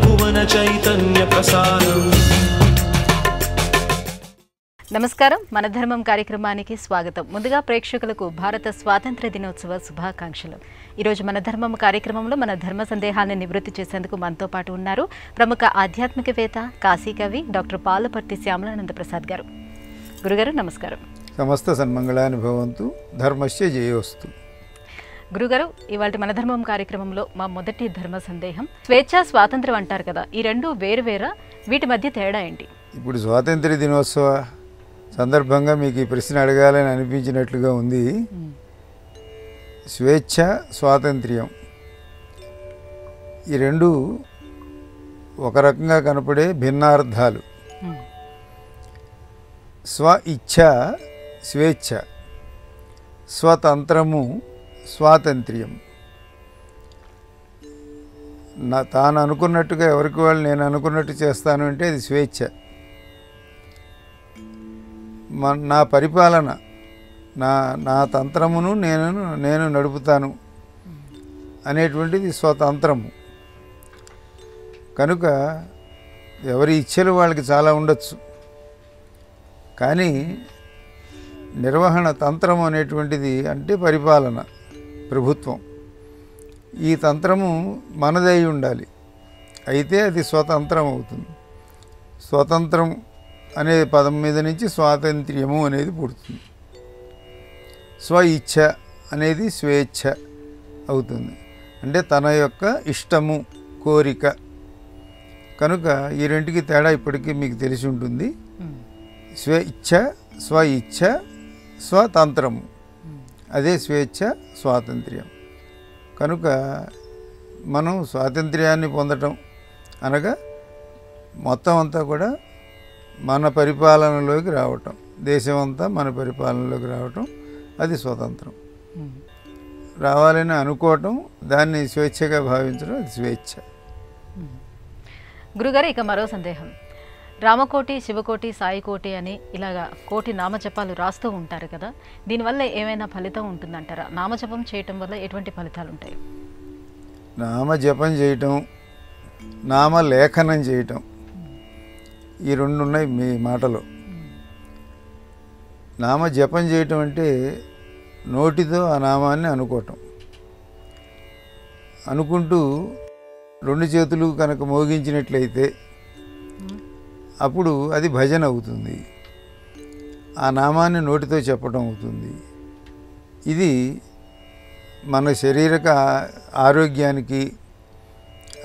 భువన చైతన్య ప్రసారం. నమస్కారం, మన ధర్మం కార్యక్రమానికి స్వాగతం. ముందుగా ప్రేక్షకులకు భారత స్వాతంత్ర దినోత్సవ శుభాకాంక్షలు. ఈరోజు మన ధర్మం కార్యక్రమంలో మన ధర్మ సందేహాలను నివృత్తి చేసేందుకు మనతో పాటు ఉన్నారు ప్రముఖ ఆధ్యాత్మికవేత్త, కాశీ కవి డాక్టర్ పాలపర్తి శ్యామలానంద ప్రసాద్ గారు. గురుగారు నమస్కారం. సమస్త సన్మంగళాని భవంతు, ధర్మస్య జయోస్తు. గురుగారు, ఇవాళ మన ధర్మం కార్యక్రమంలో మా మొదటి ధర్మ సందేహం, స్వేచ్ఛ స్వాతంత్రం అంటారు కదా, ఈ రెండు వేరువేరా, వీటి మధ్య తేడా ఏంటి? ఇప్పుడు స్వాతంత్ర దినోత్సవ సందర్భంగా మీకు ఈ ప్రశ్న అడగాలని అనిపించినట్లుగా ఉంది. స్వేచ్ఛ, స్వాతంత్ర్యం ఈ రెండు ఒక రకంగా కనపడే భిన్నార్థాలు. స్వ ఇచ్ఛ స్వేచ్ఛ, స్వతంత్రము స్వాతంత్ర్యం. తాను అనుకున్నట్టుగా ఎవరికి వాళ్ళు నేను అనుకున్నట్టు చేస్తాను అంటే అది స్వేచ్ఛ. నా పరిపాలన, నా తంత్రమును నేను నడుపుతాను అనేటువంటిది స్వతంత్రము. కనుక ఎవరి ఇచ్ఛలు వాళ్ళకి చాలా ఉండొచ్చు, కానీ నిర్వహణ తంత్రం అనేటువంటిది అంటే పరిపాలన, ప్రభుత్వం. ఈ తంత్రము మనదై ఉండాలి, అయితే అది స్వతంత్రం అవుతుంది. స్వతంత్రం అనే పదం మీద నుంచి స్వాతంత్ర్యము అనేది పుడుతుంది. స్వ ఇచ్ఛ అనేది స్వేచ్ఛ అవుతుంది, అంటే తన యొక్క ఇష్టము, కోరిక. కనుక ఈ రెంటికి తేడా ఇప్పటికీ మీకు తెలిసి ఉంటుంది. స్వేచ్ఛ, స్వ ఇచ్ఛ, స్వతంత్రము, అదే స్వేచ్ఛ, స్వాతంత్ర్యం. కనుక మనం స్వాతంత్ర్యాన్ని పొందటం అనగా మొత్తం అంతా కూడా మన పరిపాలనలోకి రావటం, దేశం అంతా మన పరిపాలనలోకి రావటం, అది స్వతంత్రం. రావాలని అనుకోవటం, దాన్ని స్వేచ్ఛగా భావించడం, అది స్వేచ్ఛ. గురుగారు, ఇక మరో సందేహం, రామకోటి, శివకోటి, సాయికోటి అని ఇలాగా కోటి నామజపాలు రాస్తూ ఉంటారు కదా, దీనివల్ల ఏమైనా ఫలితం ఉంటుందంటారా? నామజపం చేయటం వల్ల ఎటువంటి ఫలితాలు ఉంటాయి? నామజపం చేయటం, నామలేఖనం చేయటం, ఈ రెండు ఉన్నాయి మీ మాటలో. నామజపం చేయటం అంటే నోటితో ఆ నామాన్ని అనుకోవటం. అనుకుంటూ రెండు చేతులు కనుక మోగించినట్లయితే అప్పుడు అది భజన అవుతుంది. ఆ నామాన్ని నోటితో చెప్పడం అవుతుంది. ఇది మన శారీరక ఆరోగ్యానికి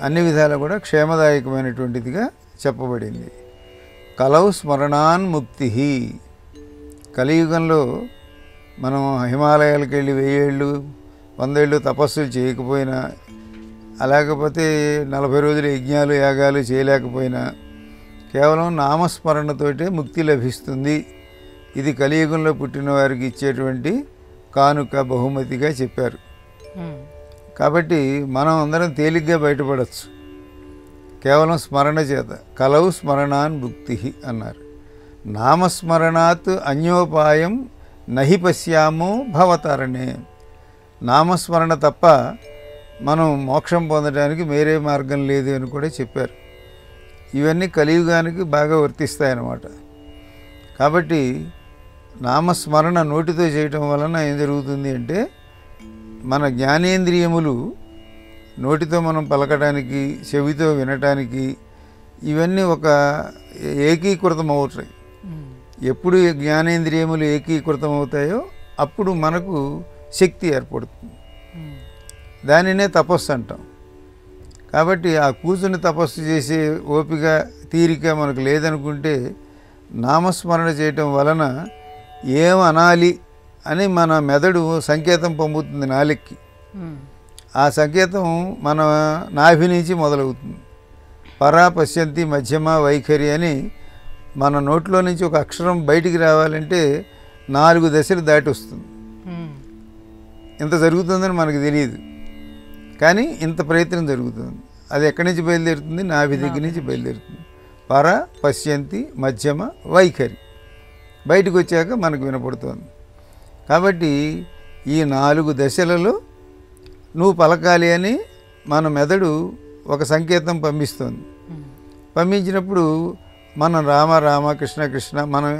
అన్ని విధాలా కూడా క్షేమదాయకమైనటువంటిదిగా చెప్పబడింది. కలౌ స్మరణాన్ ముక్తి. కలియుగంలో మనం హిమాలయాలకు వెళ్ళి 1000 ఏళ్ళు 100 ఏళ్ళు తపస్సులు చేయకపోయినా, అలాగపోతే 40 రోజులు యజ్ఞాలు యాగాలు చేయలేకపోయినా, కేవలం నామస్మరణతోటే ముక్తి లభిస్తుంది. ఇది కలియుగంలో పుట్టిన వారికి ఇచ్చేటువంటి కానుక, బహుమతిగా చెప్పారు. కాబట్టి మనం అందరం తేలిగ్గా బయటపడవచ్చు కేవలం స్మరణ చేత. కలౌ స్మరణాన్ ముక్తి అన్నారు. నామస్మరణాత్ అన్యోపాయం నహి పశ్యామో భవతరణే. నామస్మరణ తప్ప మనం మోక్షం పొందడానికి వేరే మార్గం లేదు అని కూడా చెప్పారు. ఇవన్నీ కలియుగానికి బాగా వర్తిస్తాయన్నమాట. కాబట్టి నామస్మరణ నోటితో చేయటం వలన ఏం జరుగుతుంది అంటే, మన జ్ఞానేంద్రియములు నోటితో మనం పలకడానికి, చెవితో వినటానికి, ఇవన్నీ ఒక ఏకీకృతం అవుతాయి. ఎప్పుడు జ్ఞానేంద్రియములు ఏకీకృతం అవుతాయో అప్పుడు మనకు శక్తి ఏర్పడుతుంది. దానినే తపస్సు అంటాం. కాబట్టి ఆ కూర్చుని తపస్సు చేసే ఓపిక, తీరిక మనకు లేదనుకుంటే, నామస్మరణ చేయటం వలన ఏం అనాలి అని మన మెదడు సంకేతం పంపుతుంది నాలికి. ఆ సంకేతం మన నాభి నుంచి మొదలవుతుంది. పరా, పశ్యంతి, మధ్యమ, వైఖరి అని మన నోట్లో నుంచి ఒక అక్షరం బయటికి రావాలంటే 4 దశలు దాటి వస్తుంది. ఇంత జరుగుతుందని మనకు తెలియదు, కానీ ఇంత ప్రయత్నం జరుగుతుంది. అది ఎక్కడి నుంచి బయలుదేరుతుంది? నాభి దగ్గర నుంచి బయలుదేరుతుంది. పర, పశ్యంతి, మధ్యమ, వైఖరి బయటకు వచ్చాక మనకు వినపడుతుంది. కాబట్టి ఈ 4 దశలలో నువ్వు పలకాలి అని మన మెదడు ఒక సంకేతం పంపిస్తుంది. పంపించినప్పుడు మనం రామ రామ కృష్ణ కృష్ణ మనం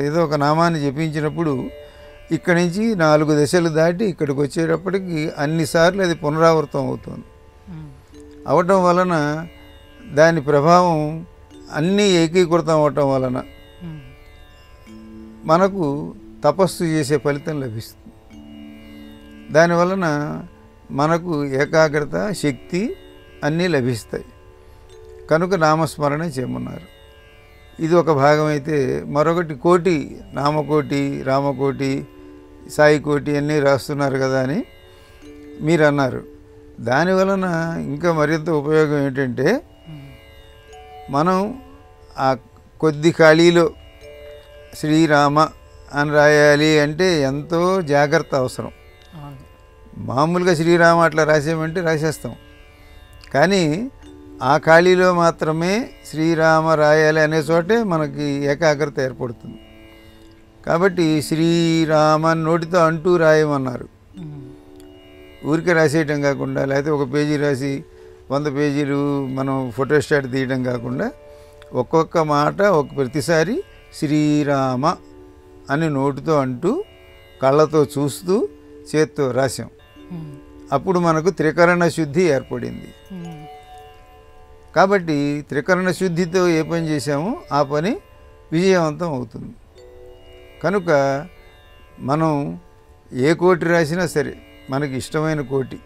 ఏదో ఒక నామాన్ని జపించినప్పుడు ఇక్కడి నుంచి 4 దశలు దాటి ఇక్కడికి వచ్చేటప్పటికి అన్నిసార్లు అది పునరావృతం అవుతుంది. అవటం వలన దాని ప్రభావం అన్నీ ఏకీకృతం అవటం వలన మనకు తపస్సు చేసే ఫలితం లభిస్తుంది. దానివలన మనకు ఏకాగ్రత, శక్తి అన్నీ లభిస్తాయి. కనుక నామస్మరణ చేయమన్నారు. ఇది ఒక భాగం అయితే, మరొకటి కోటి, నామకోటి, రామకోటి, సాయి కోటి అన్నీ రాస్తున్నారు కదా అని మీరు అన్నారు. దానివలన ఇంకా మరింత ఉపయోగం ఏంటంటే, మనం ఆ కొద్ది ఖాళీలో శ్రీరామ అని రాయాలి అంటే ఎంతో జాగ్రత్త అవసరం. మామూలుగా శ్రీరామ అట్లా రాసేమంటే రాసేస్తాం, కానీ ఆ ఖాళీలో మాత్రమే శ్రీరామ రాయాలి అనే చోటే మనకి ఏకాగ్రత ఏర్పడుతుంది. కాబట్టి శ్రీరామ నోటితో అంటూ రాయమన్నారు. ఊరికే రాసేయటం కాకుండా, లేకపోతే ఒక పేజీ రాసి 100 పేజీలు మనం ఫోటోస్టాట్ తీయడం కాకుండా ఒక్కొక్క మాట ప్రతిసారి శ్రీరామ అని నోటితో అంటూ కళ్ళతో చూస్తూ చేత్తో రాసాం. అప్పుడు మనకు త్రికరణ శుద్ధి ఏర్పడింది. కాబట్టి త్రికరణ శుద్ధితో ఏ పని చేసామో ఆ పని విజయవంతం అవుతుంది. కనుక మనం ఏ కోటి రాసినా సరే మనకి ఇష్టమైన కోటి,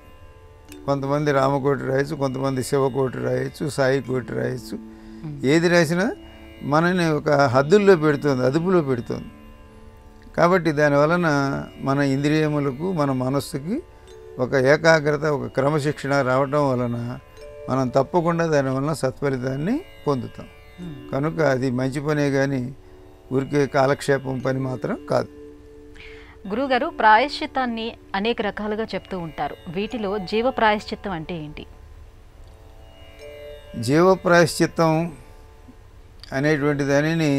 కొంతమంది రామకోటి రాయొచ్చు, కొంతమంది శివకోటి రాయొచ్చు, సాయి కోటి రాయొచ్చు. ఏది రాసినా మనని ఒక హద్దుల్లో పెడుతుంది, అదుపులో పెడుతుంది. కాబట్టి దానివలన మన ఇంద్రియములకు, మన మనస్సుకి ఒక ఏకాగ్రత, ఒక క్రమశిక్షణ రావటం వలన మనం తప్పకుండా దానివలన సత్ఫలితాన్ని పొందుతాం. కనుక అది మంచి పనే కానీ ఊరికే కాలక్షేపం పని మాత్రం కాదు. గురువుగారు, ప్రాయశ్చిత్తాన్ని అనేక రకాలుగా చెప్తూ ఉంటారు. వీటిలో జీవ ప్రాయశ్చిత్తం అంటే ఏంటి? జీవ ప్రాయశ్చిత్తం అనేటువంటి దానిని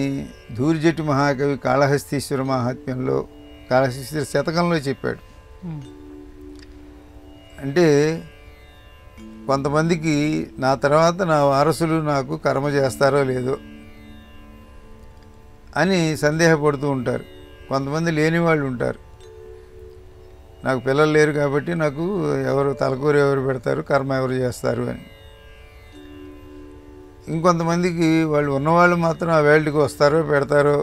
ధూర్జటి మహాకవి కాళహస్తీశ్వర మహాత్మ్యంలో, కాళహస్తీశ్వర శతకంలో చెప్పాడు. అంటే కొంతమందికి నా తర్వాత నా వారసులు నాకు కర్మ చేస్తారో లేదో అని సందేహపడుతూ ఉంటారు. కొంతమంది లేని వాళ్ళు ఉంటారు, నాకు పిల్లలు లేరు కాబట్టి నాకు ఎవరు తలకూరు ఎవరు పెడతారు, కర్మ ఎవరు చేస్తారు అని. ఇంకొంతమందికి వాళ్ళు ఉన్నవాళ్ళు మాత్రం ఆ వేళకి వస్తారో పెడతారో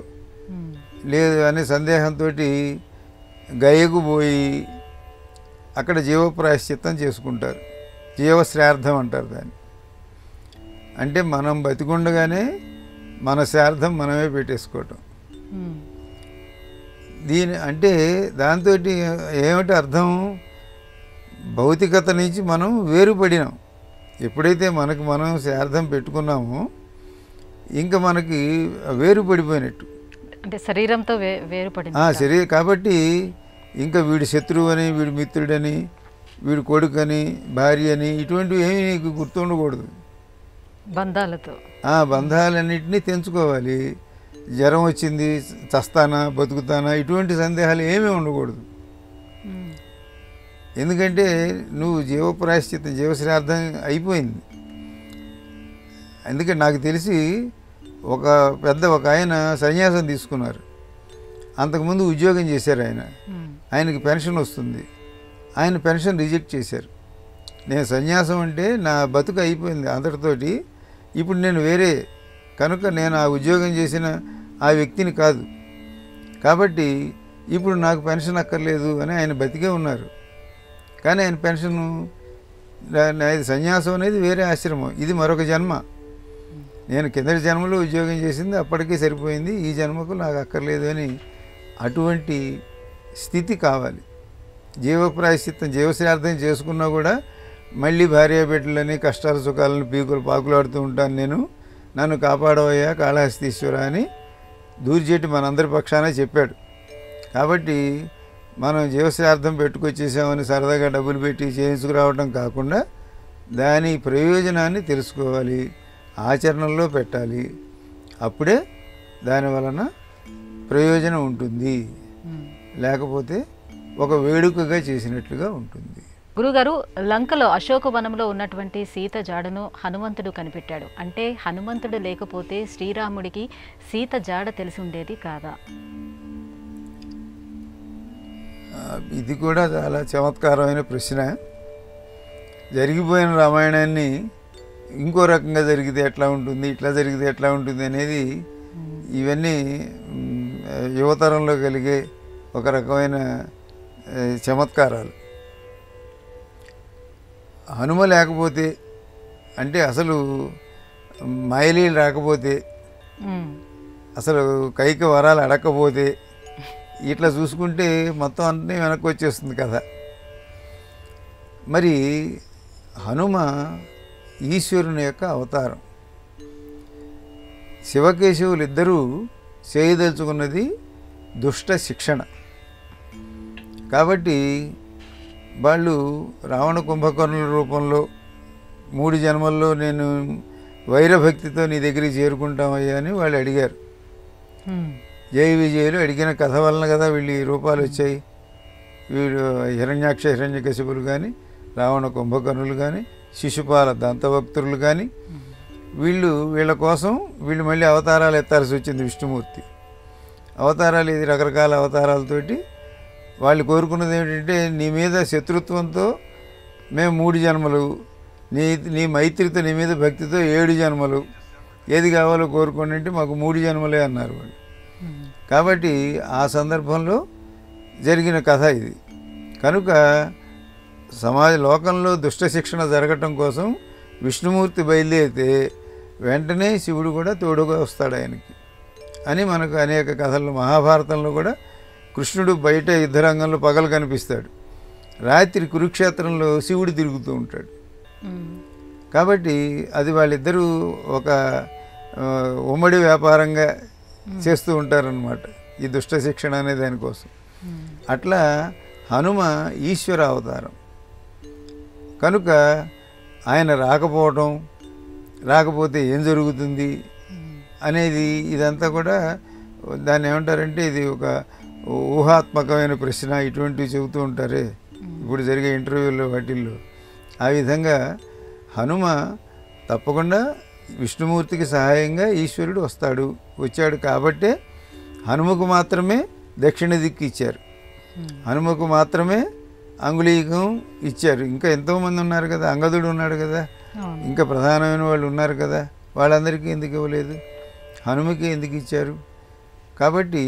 లేదు అనే సందేహంతో గయకు పోయి అక్కడ జీవప్రాయశ్చిత్తం చేసుకుంటారు. జీవశ్రార్థం అంటారు దాన్ని. అంటే మనం బతికుండగానే మన శ్రార్థం మనమే పెట్టేసుకోవటం. అంటే దాంతో ఏమిటి అర్థం? భౌతికత నుంచి మనం వేరుపడినాం. ఎప్పుడైతే మనకు మనం శ్రార్థం పెట్టుకున్నామో ఇంకా మనకి వేరుపడిపోయినట్టు, అంటే శరీరంతో వేరుపడి శరీరం. కాబట్టి ఇంకా వీడి శత్రువు అని, వీడి మిత్రుడని, వీడి కొడుకని, భార్య అని ఇటువంటివి ఏమీ నీకు గుర్తుండకూడదు. బంధాలతో బంధాలన్నింటినీ తెంచుకోవాలి. జ్వరం వచ్చింది, చస్తానా బతుకుతానా ఇటువంటి సందేహాలు ఏమీ ఉండకూడదు. ఎందుకంటే నువ్వు జీవప్రాయశ్చిత్తం, జీవశ్రార్థం అయిపోయింది. అందుకే నాకు తెలిసి ఒక ఆయన సన్యాసం తీసుకున్నారు. అంతకుముందు ఉద్యోగం చేశారు ఆయన. ఆయనకి పెన్షన్ వస్తుంది. ఆయన పెన్షన్ రిజెక్ట్ చేశారు. నేను సన్యాసం అంటే నా బతుకు అయిపోయింది అంతటితోటి, ఇప్పుడు నేను వేరే, కనుక నేను ఆ ఉద్యోగం చేసిన ఆ వ్యక్తిని కాదు, కాబట్టి ఇప్పుడు నాకు పెన్షన్ అక్కర్లేదు అని ఆయన బతికే ఉన్నారు. కానీ ఆయన పెన్షను, సన్యాసం అనేది వేరే ఆశ్రమం, ఇది మరొక జన్మ. నేను కిందటి జన్మలో ఉద్యోగం చేసింది అప్పటికీ సరిపోయింది, ఈ జన్మకు నాకు అక్కర్లేదు అని అటువంటి స్థితి కావాలి. జీవప్రాయశ్చిత్తం, జీవశ్రార్థం చేసుకున్నా కూడా మళ్ళీ భార్యాబిడ్డలని కష్టాల సుఖాలను పాకులాడుతూ ఉంటాను నేను, నన్ను కాపాడవయ్యా కాళహస్తీశ్వర అని దూర్జేటి మనందరి పక్షాన చెప్పాడు. కాబట్టి మనం జీవశ్రార్థం పెట్టుకొచ్చేసామని సరదాగా డబ్బులు పెట్టి చేయించుకురావడం కాకుండా దాని ప్రయోజనాన్ని తెలుసుకోవాలి, ఆచరణలో పెట్టాలి. అప్పుడే దాని వలన ప్రయోజనం ఉంటుంది, లేకపోతే ఒక వేడుకగా చేసినట్లుగా ఉంటుంది. గురుగారు, లంకలో అశోకవనంలో ఉన్నటువంటి సీత జాడను హనుమంతుడు కనిపెట్టాడు. అంటే హనుమంతుడు లేకపోతే శ్రీరాముడికి సీత జాడ తెలిసి ఉండేది కాదా? ఇది కూడా చాలా చమత్కారమైన ప్రశ్న. జరిగిపోయిన రామాయణాన్ని ఇంకో రకంగా జరిగితే ఎట్లా ఉంటుంది, ఇట్లా జరిగితే ఎట్లా ఉంటుంది అనేది ఇవన్నీ యువతరంలో కలిగే ఒక రకమైన చమత్కారాలు. హనుమ లేకపోతే అంటే అసలు మైలీలు రాకపోతే, అసలు కైక వరాలు అడగకపోతే, ఇట్లా చూసుకుంటే మొత్తం అన్నీ వెనక్కి వచ్చేస్తుంది కదా. మరి హనుమ ఈశ్వరుని యొక్క అవతారం. శివకేశవులు ఇద్దరూ చేయదలుచుకున్నది దుష్ట శిక్షణ. కాబట్టి వాళ్ళు రావణ కుంభకర్ణుల రూపంలో 3 జన్మల్లో నేను వైరభక్తితో నీ దగ్గరికి చేరుకుంటామయ్యా అని వాళ్ళు అడిగారు. జయ విజయులు అడిగిన కథ వలన కదా వీళ్ళు ఈ రూపాలు వచ్చాయి. వీడు హిరణ్యాక్ష హిరణ్యకశిపులు కానీ, రావణ కుంభకర్ణులు కానీ, శిశుపాల దంతభక్తులు కానీ, వీళ్ళ కోసం వీళ్ళు మళ్ళీ అవతారాలు ఎత్తాల్సి వచ్చింది. విష్ణుమూర్తి అవతారాలు, ఇది రకరకాల అవతారాలతోటి వాళ్ళు కోరుకున్నది ఏమిటంటే, నీ మీద శత్రుత్వంతో మేము 3 జన్మలు, నీ మైత్రితో, నీ మీద భక్తితో 7 జన్మలు, ఏది కావాలో కోరుకోండి అంటే మాకు 3 జన్మలే అన్నారు వాళ్ళు. కాబట్టి ఆ సందర్భంలో జరిగిన కథ ఇది. కనుక లోకంలో దుష్ట శిక్షణ జరగటం కోసం విష్ణుమూర్తి బయలుదేరితే వెంటనే శివుడు కూడా తోడుగా వస్తాడు ఆయనకి అని మనకు అనేక కథలు. మహాభారతంలో కూడా కృష్ణుడు బయట యుద్ధరంగంలో పగలు కనిపిస్తాడు, రాత్రి కురుక్షేత్రంలో శివుడు తిరుగుతూ ఉంటాడు. కాబట్టి అది వాళ్ళిద్దరూ ఒక ఉమ్మడి వ్యాపారంగా చేస్తూ ఉంటారన్నమాట ఈ దుష్ట శిక్షణ అనే దానికోసం. అట్లా హనుమ ఈశ్వర అవతారం కనుక ఆయన రాకపోతే ఏం జరుగుతుంది అనేది ఇదంతా కూడా దాన్ని ఏమంటారంటే ఇది ఒక ఊహాత్మకమైన ప్రశ్న. ఇటువంటివి చెబుతూ ఉంటారే ఇప్పుడు జరిగే ఇంటర్వ్యూల్లో వాటిల్లో. ఆ విధంగా హనుమ తప్పకుండా విష్ణుమూర్తికి సహాయంగా ఈశ్వరుడు వచ్చాడు కాబట్టే హనుమకు మాత్రమే దక్షిణ దిక్కు ఇచ్చారు, హనుమకు మాత్రమే అంగుళీకం ఇచ్చారు. ఇంకా ఎంతోమంది ఉన్నారు కదా, అంగదుడు ఉన్నాడు కదా, ఇంకా ప్రధానమైన వాళ్ళు ఉన్నారు కదా, వాళ్ళందరికీ ఎందుకు ఇవ్వలేదు, హనుమకి ఎందుకు ఇచ్చారు? కాబట్టి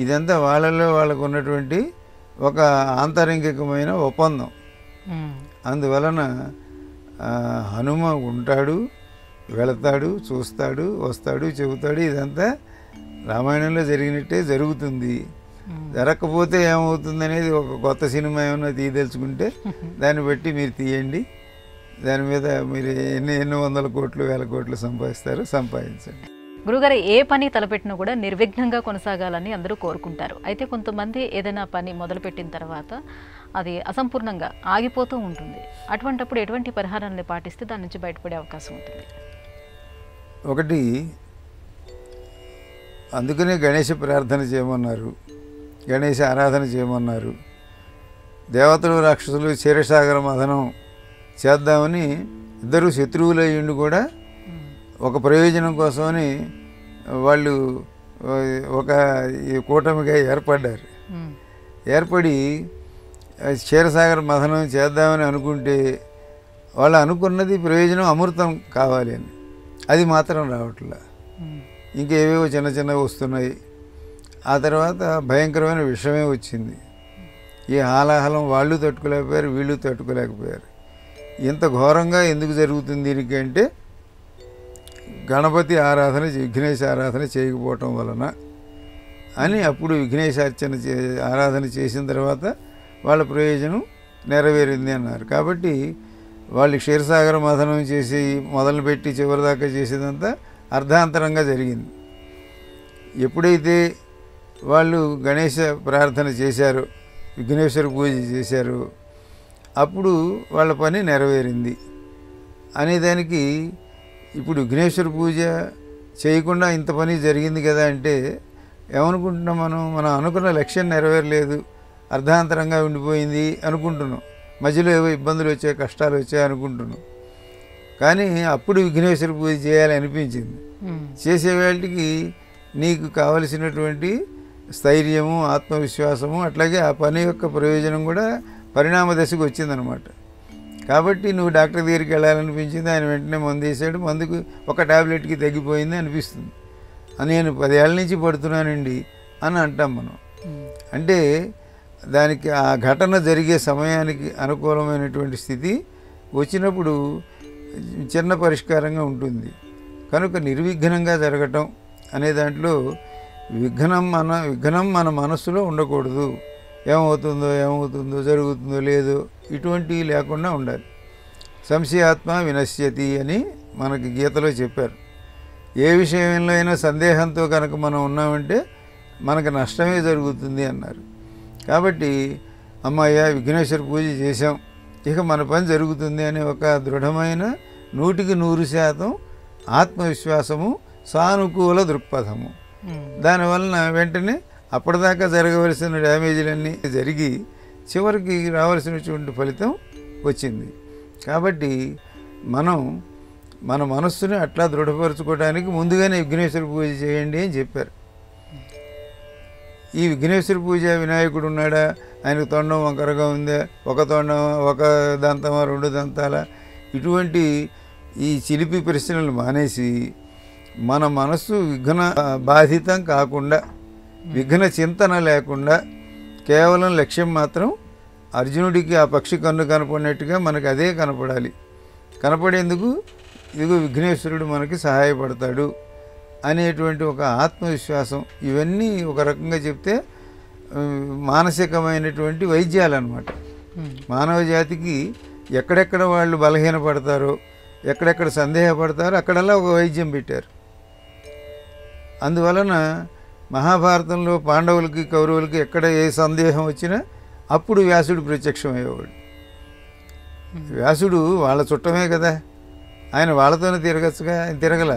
ఇదంతా వాళ్ళకు ఉన్నటువంటి ఒక ఆంతరంగికమైన ఒప్పందం. అందువలన హనుమ ఉంటాడు, వెళతాడు, చూస్తాడు, వస్తాడు, చెబుతాడు. ఇదంతా రామాయణంలో జరిగినట్టే జరుగుతుంది. జరగకపోతే ఏమవుతుంది అనేది ఒక కొత్త సినిమా ఏమన్నా తీయదలుచుకుంటే దాన్ని బట్టి మీరు తీయండి. దాని మీద మీరు ఎన్ని వందల కోట్లు, వేల కోట్లు సంపాదించండి. గురుగారు, ఏ పని తలపెట్టినా కూడా నిర్విఘ్నంగా కొనసాగాలని అందరూ కోరుకుంటారు. అయితే కొంతమంది ఏదైనా పని మొదలుపెట్టిన తర్వాత అది అసంపూర్ణంగా ఆగిపోతూ ఉంటుంది. అటువంటప్పుడు ఎటువంటి పరిహారాన్ని పాటిస్తే దాని నుంచి బయటపడే అవకాశం ఉంటుంది? ఒకటి, అందుకనే గణేష ప్రార్థన చేయమన్నారు, గణేష ఆరాధన చేయమన్నారు. దేవతలు రాక్షసులు క్షీరసాగర మథనం చేద్దామని ఇద్దరు శత్రువులయ్యిండు కూడా ఒక ప్రయోజనం కోసమని వాళ్ళు ఒక కూటమిగా ఏర్పడ్డారు. ఏర్పడి క్షీరసాగర మథనం చేద్దామని అనుకుంటే వాళ్ళు అనుకున్నది ప్రయోజనం అమృతం కావాలి అని, అది మాత్రం రావట్లా. ఇంకేవేవో చిన్న చిన్నవి వస్తున్నాయి. ఆ తర్వాత భయంకరమైన విషమే వచ్చింది. ఈ హాలాహలం వాళ్ళు తట్టుకోలేకపోయారు, వీళ్ళు తట్టుకోలేకపోయారు. ఇంత ఘోరంగా ఎందుకు జరుగుతుంది దీనికి అంటే గణపతి ఆరాధన, విఘ్నేశ ఆరాధన చేయకపోవటం వలన అని. అప్పుడు విఘ్నేశార్చన ఆరాధన చేసిన తర్వాత వాళ్ళ ప్రయోజనం నెరవేరింది అన్నారు. కాబట్టి వాళ్ళు క్షీరసాగర మథనం చేసి మొదలుపెట్టి చివరిదాకా చేసేదంతా అర్ధాంతరంగా జరిగింది. ఎప్పుడైతే వాళ్ళు గణేష ప్రార్థన చేశారో, విఘ్నేశ్వర పూజ చేశారో, అప్పుడు వాళ్ళ పని నెరవేరింది అనేదానికి ఇప్పుడు విఘ్నేశ్వర పూజ చేయకుండా ఇంత పని జరిగింది కదా అంటే ఏమనుకుంటున్నాం మనం అనుకున్న లక్ష్యం నెరవేరలేదు, అర్ధాంతరంగా ఉండిపోయింది అనుకుంటున్నాం. మధ్యలో ఏవో ఇబ్బందులు వచ్చాయి, కష్టాలు వచ్చాయి అనుకుంటున్నాం. కానీ అప్పుడు విఘ్నేశ్వర పూజ చేయాలి అనిపించింది. చేసేవాళ్ళకి నీకు కావలసినటువంటి స్థైర్యము, ఆత్మవిశ్వాసము, అట్లాగే ఆ పని యొక్క ప్రయోజనం కూడా పరిణామ దశకు వచ్చిందనమాట. కాబట్టి నువ్వు డాక్టర్ దగ్గరికి వెళ్ళాలనిపించింది, ఆయన వెంటనే మందు వేసాడు, మందుకు ఒక టాబ్లెట్కి తగ్గిపోయింది అనిపిస్తుంది. నేను 10 ఏళ్ళ నుంచి పడుతున్నానండి అని అంటాం మనం. అంటే దానికి ఆ ఘటన జరిగే సమయానికి అనుకూలమైనటువంటి స్థితి వచ్చినప్పుడు చిన్న పరిష్కారంగా ఉంటుంది. కనుక నిర్విఘ్నంగా జరగటం అనే దాంట్లో విఘ్నం మన మనస్సులో ఉండకూడదు. ఏమవుతుందో జరుగుతుందో లేదో ఇటువంటివి లేకుండా ఉండాలి. సంశయాత్మ వినశ్యతి అని మనకి గీతలో చెప్పారు. ఏ విషయంలో అయినా సందేహంతో కనుక మనం ఉన్నామంటే మనకు నష్టమే జరుగుతుంది అన్నారు. కాబట్టి అమ్మయ్య విఘ్నేశ్వర పూజ చేశాం, ఇక మన పని జరుగుతుంది అనే ఒక దృఢమైన 100% ఆత్మవిశ్వాసము, సానుకూల దృక్పథము. దానివలన వెంటనే అప్పటిదాకా జరగవలసిన డ్యామేజీలన్నీ జరిగి చివరికి రావాల్సినటువంటి ఫలితం వచ్చింది. కాబట్టి మనం మన మనస్సుని అట్లా దృఢపరచుకోవడానికి ముందుగానే విఘ్నేశ్వర పూజ చేయండి అని చెప్పారు. ఈ విఘ్నేశ్వర పూజ వినాయకుడు ఉన్నాడా, ఆయనకు తొండం వంకరగా ఉందా, ఒక తొండం ఒక దంతమా 2 దంతాల, ఇటువంటి ఈ చిలిపి ప్రశ్నలు మానేసి మన మనస్సు విఘ్న బాధితం కాకుండా, విఘ్న చింతన లేకుండా కేవలం లక్ష్యం మాత్రం అర్జునుడికి ఆ పక్షి కన్ను కనపడినట్టుగా మనకు అదే కనపడాలి. కనపడేందుకు ఇదిగో విఘ్నేశ్వరుడు మనకి సహాయపడతాడు అనేటువంటి ఒక ఆత్మవిశ్వాసం, ఇవన్నీ ఒక రకంగా చెప్తే మానసికమైనటువంటి వైద్యాలు అన్నమాట. మానవ జాతికి ఎక్కడెక్కడ వాళ్ళు బలహీనపడతారో, ఎక్కడెక్కడ సందేహపడతారో అక్కడల్లా ఒక వైద్యం పెట్టారు. అందువలన మహాభారతంలో పాండవులకి కౌరవులకి ఎక్కడ ఏ సందేహం వచ్చినా అప్పుడు వ్యాసుడు ప్రత్యక్షమయ్యేవాడు. వ్యాసుడు వాళ్ళ చుట్టమే కదా, ఆయన వాళ్ళతోనే తిరగచ్చుగా, ఆయన తిరగల.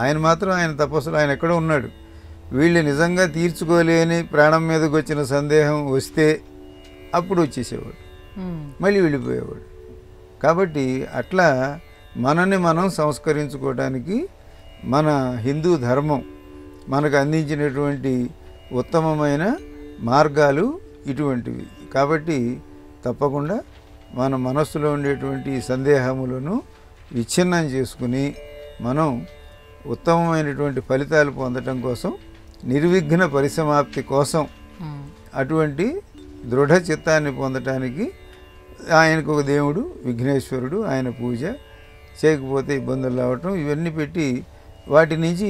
ఆయన మాత్రం ఆయన తపస్సులు ఆయన ఎక్కడో ఉన్నాడు. వీళ్ళు నిజంగా తీర్చుకోలేని ప్రాణం మీదకి వచ్చిన సందేహం వస్తే అప్పుడు వచ్చేసేవాడు, మళ్ళీ వెళ్ళిపోయేవాడు. కాబట్టి అట్లా మనని మనం సంస్కరించుకోవడానికి మన హిందూ ధర్మం మనకు అందించినటువంటి ఉత్తమమైన మార్గాలు ఇటువంటివి. కాబట్టి తప్పకుండా మన మనస్సులో ఉండేటువంటి సందేహములను విచ్ఛిన్నం చేసుకుని మనం ఉత్తమమైనటువంటి ఫలితాలు పొందటం కోసం, నిర్విఘ్న పరిసమాప్తి కోసం, అటువంటి దృఢ చిత్తాన్ని పొందటానికి ఆయనకు ఒక దేవుడు విఘ్నేశ్వరుడు, ఆయన పూజ చేయకపోతే ఇబ్బందులు రావటం, ఇవన్నీ పెట్టి వాటి నుంచి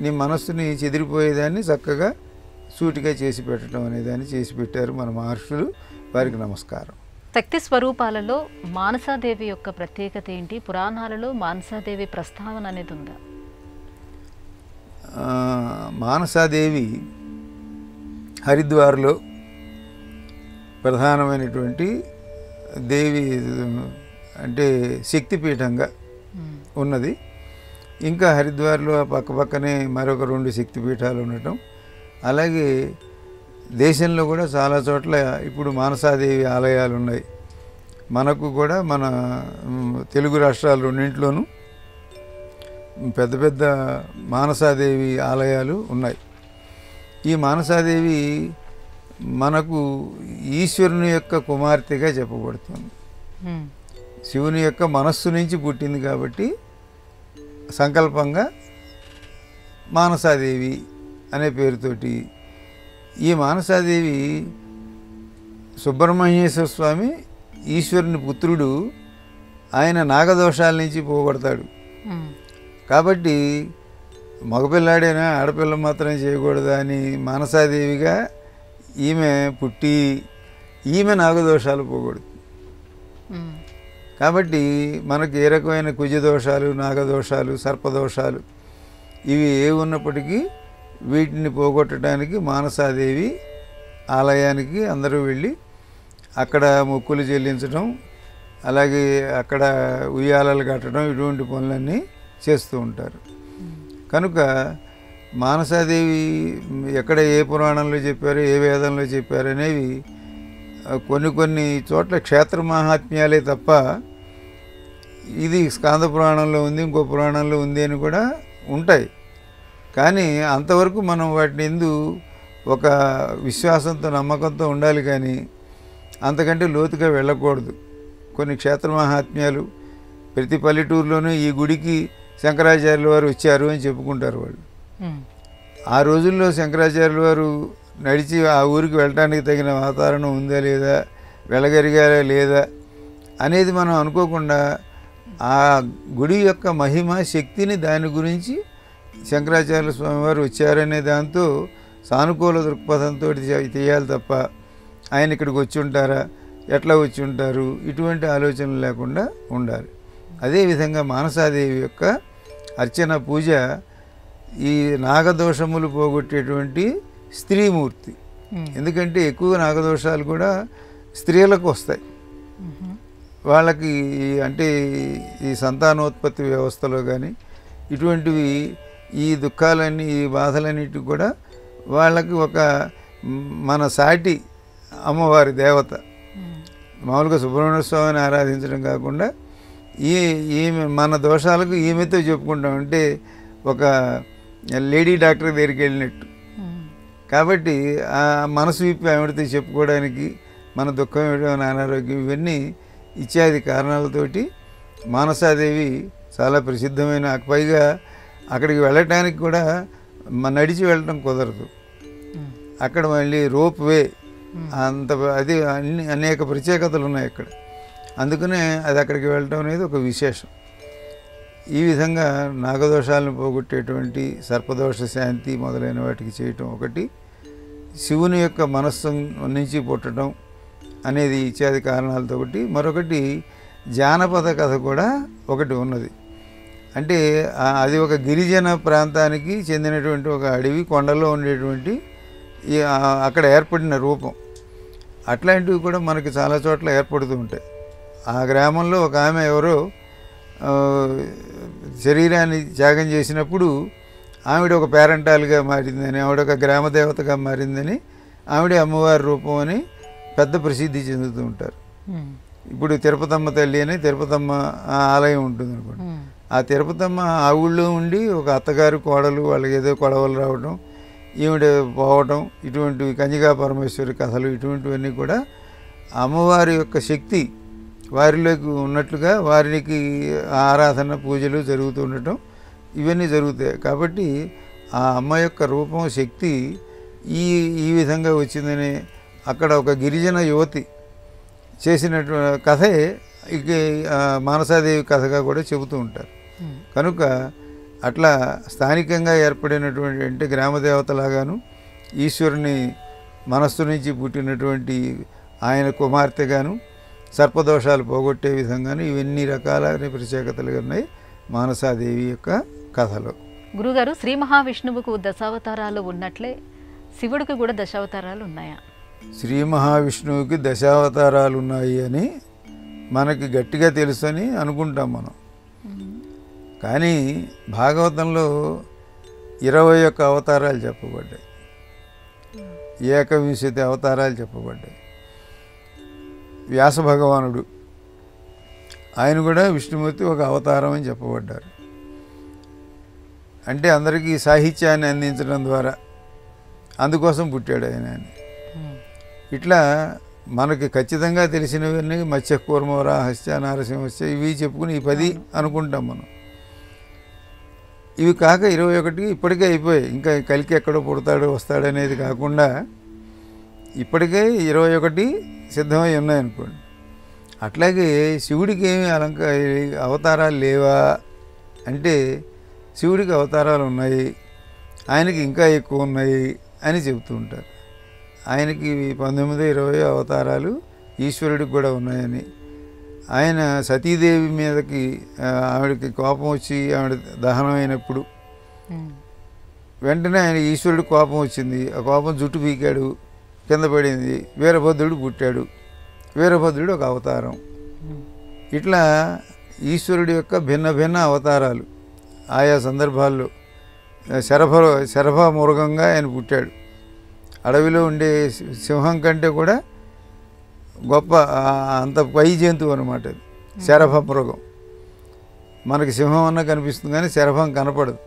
నీ మనస్సుని చెదిరిపోయేదాన్ని చక్కగా సూటిగా చేసి పెట్టడం అనేదాన్ని చేసి పెట్టారు మన మహర్షులు. వారికి నమస్కారం. శక్తి స్వరూపాలలో మానసాదేవి యొక్క ప్రత్యేకత ఏంటి? పురాణాలలో మానసాదేవి ప్రస్తావన అనేది ఉందా? మానసాదేవి హరిద్వార్లో ప్రధానమైనటువంటి దేవి, అంటే శక్తిపీఠంగా ఉన్నది. ఇంకా హరిద్వార్లో ఆ పక్కనే మరొక 2 శక్తిపీఠాలు ఉండటం, అలాగే దేశంలో కూడా చాలా చోట్ల ఇప్పుడు మానసాదేవి ఆలయాలు ఉన్నాయి. మనకు కూడా మన తెలుగు రాష్ట్రాలు 2 పెద్ద పెద్ద మానసాదేవి ఆలయాలు ఉన్నాయి. ఈ మానసాదేవి మనకు ఈశ్వరుని యొక్క కుమార్తెగా చెప్పబడుతుంది. శివుని యొక్క మనస్సు నుంచి పుట్టింది కాబట్టి సంకల్పంగా మానసాదేవి అనే పేరుతోటి. ఈ మానసాదేవి సుబ్రహ్మణ్యేశ్వర స్వామి ఈశ్వరుని పుత్రుడు, ఆయన నాగదోషాల నుంచి పోగొడతాడు. కాబట్టి మగపిల్లాడైనా ఆడపిల్ల మాత్రం చేయకూడదా అని మానసాదేవిగా ఈమె పుట్టి ఈమె నాగదోషాలు పోగొడుతుంది. కాబట్టి మనకు ఏ రకమైన కుజదోషాలు, నాగదోషాలు, సర్పదోషాలు ఇవి ఏ ఉన్నప్పటికీ వీటిని పోగొట్టడానికి మానసాదేవి ఆలయానికి అందరూ వెళ్ళి అక్కడ మొక్కులు చెల్లించడం, అలాగే అక్కడ ఉయ్యాలలు కట్టడం, ఇటువంటి పనులన్నీ చేస్తూ ఉంటారు. కనుక మానసాదేవి ఎక్కడ ఏ పురాణంలో చెప్పారు, ఏ వేదంలో చెప్పారు అనేవి కొన్ని చోట్ల క్షేత్ర మహాత్మ్యాలే తప్ప ఇది స్కాంద పురాణంలో ఉంది, ఇంకో పురాణంలో ఉంది అని కూడా ఉంటాయి. కానీ అంతవరకు మనం వాటిని ఎందు ఒక విశ్వాసంతో నమ్మకంతో ఉండాలి, కానీ అంతకంటే లోతుగా వెళ్ళకూడదు. కొన్ని క్షేత్ర మహాత్మ్యాలు ప్రతి పల్లెటూరులోనూ ఈ గుడికి శంకరాచార్యుల వారు వచ్చారు అని చెప్పుకుంటారు వాళ్ళు. ఆ రోజుల్లో శంకరాచార్యుల వారు నడిచి ఆ ఊరికి వెళ్ళడానికి తగిన వాతావరణం ఉందా లేదా, వెళ్ళగలిగారా లేదా అనేది మనం అనుకోకుండా ఆ గుడి యొక్క మహిమ శక్తిని, దాని గురించి శంకరాచార్య స్వామి వారు వచ్చారనే దాంతో సానుకూల దృక్పథంతో చేయాలి తప్ప ఆయన ఇక్కడికి వచ్చి ఉంటారా, ఎట్లా వచ్చి ఉంటారు, ఇటువంటి ఆలోచనలు లేకుండా ఉండాలి. అదేవిధంగా మానసాదేవి యొక్క అర్చన పూజ ఈ నాగదోషములు పోగొట్టేటువంటి స్త్రీమూర్తి. ఎందుకంటే ఎక్కువ నాగదోషాలు కూడా స్త్రీలకు వస్తాయి. వాళ్ళకి అంటే ఈ సంతానోత్పత్తి వ్యవస్థలో కానీ ఇటువంటివి ఈ దుఃఖాలన్నీ, ఈ బాధలన్నిటి కూడా వాళ్ళకి ఒక మన సాటి అమ్మవారి దేవత. మామూలుగా సుబ్రహ్మణ్య స్వామిని ఆరాధించడం కాకుండా ఈమె మన దోషాలకు ఈమెతో చెప్పుకుంటాం, అంటే ఒక లేడీ డాక్టర్ దగ్గరికి వెళ్ళినట్టు. కాబట్టి ఆ మనసు విప్పి ఆవిడతో చెప్పుకోవడానికి మన దుఃఖం ఏమిటో, అనారోగ్యం, ఇవన్నీ ఇత్యాది కారణాలతోటి మానసాదేవి చాలా ప్రసిద్ధమైన. పైగా అక్కడికి వెళ్ళటానికి కూడా నడిచి వెళ్ళటం కుదరదు, అక్కడ మళ్ళీ రోప్ వే, అంత అది అనేక ప్రత్యేకతలు ఉన్నాయి అక్కడ. అందుకనే అది అక్కడికి వెళ్ళటం అనేది ఒక విశేషం. ఈ విధంగా నాగదోషాలను పోగొట్టేటువంటి సర్పదోష శాంతి మొదలైన వాటికి చేయటం ఒకటి, శివుని యొక్క మనస్సు నుంచి పుట్టడం అనేది ఇత్యాది కారణాలతో ఒకటి. మరొకటి జానపద కథ కూడా ఒకటి ఉన్నది. అంటే అది ఒక గిరిజన ప్రాంతానికి చెందినటువంటి ఒక అడవి, కొండలో ఉండేటువంటి అక్కడ ఏర్పడిన రూపం. అట్లాంటివి కూడా మనకి చాలా చోట్ల ఏర్పడుతూ ఉంటాయి. ఆ గ్రామంలో ఒక ఆమె ఎవరో శరీరాన్ని త్యాగం చేసినప్పుడు ఆవిడ ఒక పేరెంటాలుగా మారిందని, ఆవిడ ఒక గ్రామదేవతగా మారిందని, ఆవిడే అమ్మవారి రూపం అని పెద్ద ప్రసిద్ధి చెందుతూ ఉంటారు. ఇప్పుడు తిరుపతమ్మ తల్లి అని తిరుపతమ్మ ఆలయం ఉంటుంది అనుకోండి. ఆ తిరుపతమ్మ ఆ ఊళ్ళో ఉండి ఒక అత్తగారు కోడలు వాళ్ళకి ఏదో గొడవలు రావడం, ఈవిడ పోవటం, ఇటువంటివి కన్యకా పరమేశ్వరి కథలు, ఇటువంటివన్నీ కూడా అమ్మవారి యొక్క శక్తి వారిలోకి ఉన్నట్లుగా వారికి ఆరాధన పూజలు జరుగుతూ ఉండటం ఇవన్నీ జరుగుతాయి. కాబట్టి ఆ అమ్మ యొక్క రూపం, శక్తి ఈ విధంగా వచ్చిందని అక్కడ ఒక గిరిజన యువతి చేసినటువంటి కథే ఇక మానసాదేవి కథగా కూడా చెబుతూ ఉంటారు. కనుక అట్లా స్థానికంగా ఏర్పడినటువంటి, అంటే గ్రామదేవతలాగాను ఈశ్వరుని మనస్సు నుంచి పుట్టినటువంటి ఆయన కుమార్తెగాను సర్పదోషాలు పోగొట్టే విధంగాను ఇవన్నీ రకాలైన ప్రత్యేకతలు ఉన్నాయి మానసాదేవి యొక్క కథలో. గురుగారు, శ్రీ మహావిష్ణువుకు దశావతారాలు ఉన్నట్లే శివుడికి కూడా దశావతారాలు ఉన్నాయా? శ్రీ మహావిష్ణువుకి దశావతారాలు ఉన్నాయి అని మనకి గట్టిగా తెలుసు అని అనుకుంటాం మనం. కానీ భాగవతంలో 21 అవతారాలు చెప్పబడ్డాయి, 21 అవతారాలు చెప్పబడ్డాయి. వ్యాస భగవానుడు ఆయన కూడా విష్ణుమూర్తి ఒక అవతారం అని చెప్పబడ్డారు. అంటే అందరికీ సాహిత్యాన్ని అందించడం ద్వారా అందుకోసం పుట్టాడు ఆయన అని. ఇట్లా మనకి ఖచ్చితంగా తెలిసినవన్నీ మత్స్య కూర్మవర హస్య నారసింహస్య ఇవి చెప్పుకుని ఈ 10 అనుకుంటాం మనం. ఇవి కాక 21 ఇప్పటికే అయిపోయాయి. ఇంకా కలికి ఎక్కడో పుడతాడు వస్తాడు అనేది కాకుండా ఇప్పటికే 21 సిద్ధమై ఉన్నాయనుకోండి. అట్లాగే శివుడికి ఏమి అవతారాలు లేవా అంటే శివుడికి అవతారాలు ఉన్నాయి, ఆయనకి ఇంకా ఎక్కువ ఉన్నాయి అని చెబుతూ ఉంటారు. ఆయనకి 19-20 అవతారాలు ఈశ్వరుడికి కూడా ఉన్నాయని. ఆయన సతీదేవి మీదకి ఆవిడకి కోపం వచ్చి ఆవిడ దహనం అయినప్పుడు వెంటనే ఆయన ఈశ్వరుడికి కోపం వచ్చింది. ఆ కోపం జుట్టు పీకాడు, కింద పడింది, వీరభద్రుడు పుట్టాడు. వీరభద్రుడు ఒక అవతారం. ఇట్లా ఈశ్వరుడి యొక్క భిన్న భిన్న అవతారాలు ఆయా సందర్భాల్లో. శరభ మృగంగా ఆయన పుట్టాడు. అడవిలో ఉండే సింహం కంటే కూడా గొప్ప అంత పై జంతువు అనమాట అది. శరభ మృగం. మనకి సింహం అన్న కనిపిస్తుంది కానీ శరభం కనపడదు.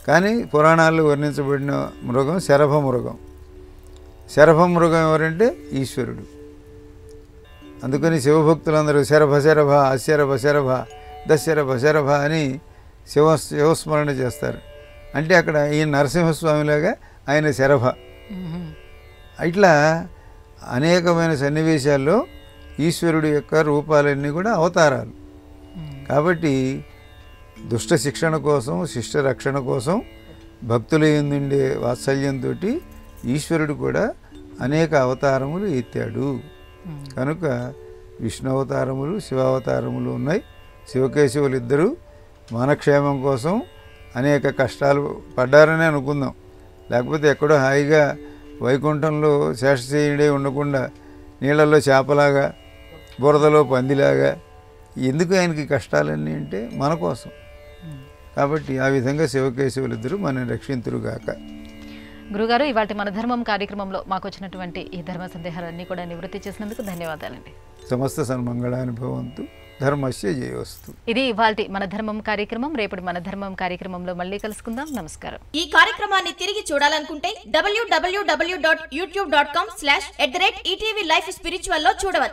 కానీ పురాణాల్లో వర్ణించబడిన మృగం శరభ మృగం. శరభ మృగం ఎవరంటే ఈశ్వరుడు. అందుకని శివభక్తులందరూ శరభ శరభ అశరభ శరభ దశరభ శరభ అని శివస్మరణ చేస్తారు. అంటే అక్కడ ఈ నరసింహస్వామిలాగా ఆయన శరభ. ఇట్లా అనేకమైన సన్నివేశాల్లో ఈశ్వరుడు యొక్క రూపాలన్నీ కూడా అవతారాలు. కాబట్టి దుష్ట శిక్షణ కోసం, శిష్ట రక్షణ కోసం భక్తుల యందుండే వాత్సల్యంతో ఈశ్వరుడు కూడా అనేక అవతారములు ఎత్తాడు. కనుక విష్ణు అవతారములు, శివావతారములు ఉన్నాయి. శివకేశవులు ఇద్దరు మన క్షేమం కోసం అనేక కష్టాలు పడ్డారని అనుకుందాం. లేకపోతే ఎక్కడో హాయిగా వైకుంఠంలో శేషశయనుడే ఉండకుండా నీళ్ళల్లో చేపలాగా, బురదలో పందిలాగా ఎందుకు ఆయనకి కష్టాలన్నీ అంటే మన కోసం. కాబట్టి ఆ విధంగా శివకేశవులు ఇద్దరు మనం రక్షింతురుగాక. గురుగారు, ఇవాటి మన ధర్మం కార్యక్రమంలో మాకు వచ్చినటువంటి ఈ ధర్మ సందేహాలన్నీ కూడా నివృత్తి చేసినందుకు ధన్యవాదాలండి. సమస్త సన్మంగళానుభవంతు. ధర్మస్య జయోస్తు. ఇది ఇవాల్టి మన ధర్మం కార్యక్రమం. రేపటి మన ధర్మం కార్యక్రమంలో మళ్ళీ కలుసుకుందాం. నమస్కారం. ఈ కార్యక్రమాన్ని తిరిగి చూడాలనుకుంటే www.youtube.com/ETV Life Spiritual లో చూడవచ్చు.